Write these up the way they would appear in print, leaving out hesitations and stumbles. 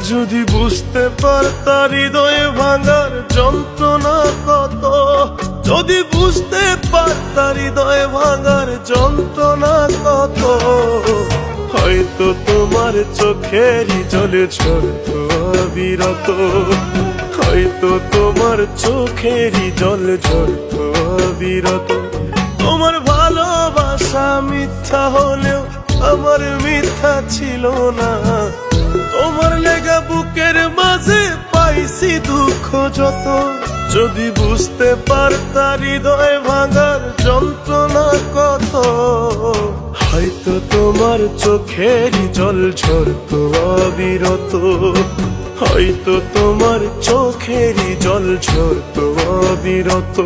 যদি বুঝতে পারতা হৃদয়ে ভাঙার যন্ত্রণা কত, যদি বুঝতে পারতা হৃদয়ে ভাঙার যন্ত্রণা কত, হয়তো তোমার চোখেরই জলে ঝরতো অবিরত, হয়তো তোমার চোখেরই জল ঝরতো অবিরত। তোমার ভালোবাসা মিথ্যা হলেও আমার মিথ্যা ছিল না, তোমার লেগা বুকের মাঝে পাইছি দুঃখ যত। যদি বুঝতে পারতা হৃদয় ভাঙার যন্ত্রণা কত, হয়তো তোমার চোখেরই জল ঝরতো অবিরত, হয়তো তোমার চোখেরই জল ঝরতো অবিরত।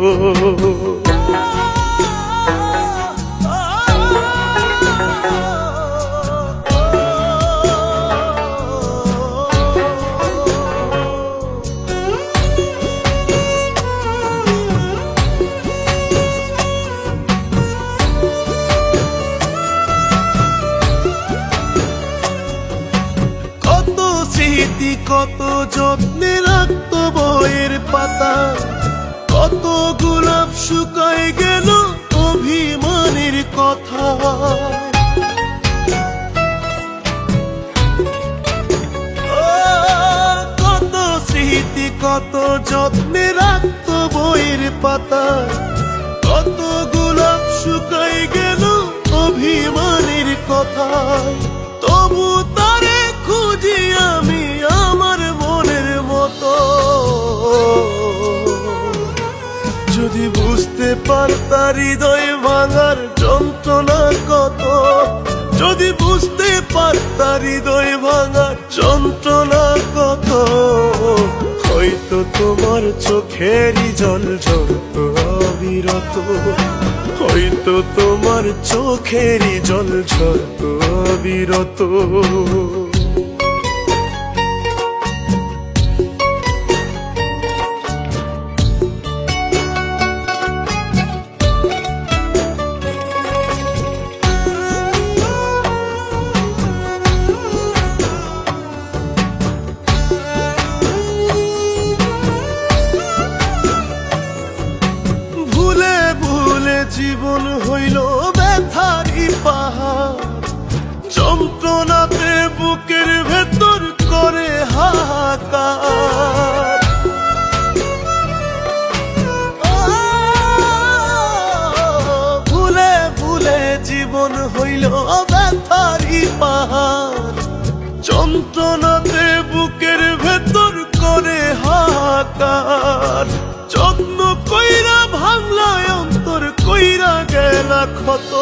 কত যত্নে রাখতো বইয়ের পাতা, কত গোলাপ শুকায় গেল অভিমানের কথা। কত স্মৃতি কত যত্নে রাখতো বইয়ের পাতা, কত গোলাপ শুকায় গেল অভিমানের কথা। তবু তারে খুঁজি আমি আমার মনের মতো। যদি বুঝতে পারতা হৃদয় ভাঙার যন্ত্রণা কত, যদি বুঝতে পারতা হৃদয় ভাঙার যন্ত্রণা কত, হয়তো তোমার চোখেরই জল ঝরতো অবিরত, হয়তো তোমার চোখেরই জল ঝরতো অবিরত। জীবন হইল ব্যথারি পাহাড়, যন্ত্রণাতে বুকের ভেতর করে হাহাকার। ভুলে ভুলে জীবন হইল ব্যথারি পাহাড়, যন্ত্রণাতে বুকের ভেতর করে হাহাকার। যত্ন কইরা ভাঙলা অন্তর কইরা গেলা ক্ষত।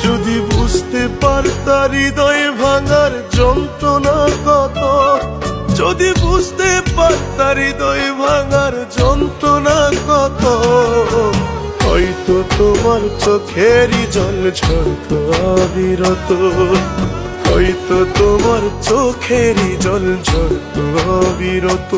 যদি বুঝতে পারতা হৃদয় ভাঙার যন্ত্রণা কত, যদি বুঝতে পারতা হৃদয় ভাঙার যন্ত্রণা কত, হয়তো তোমার চোখেরই জল ঝরতো অবিরত, হয়তো তোমার চোখেরই জল ঝরতো অবিরত।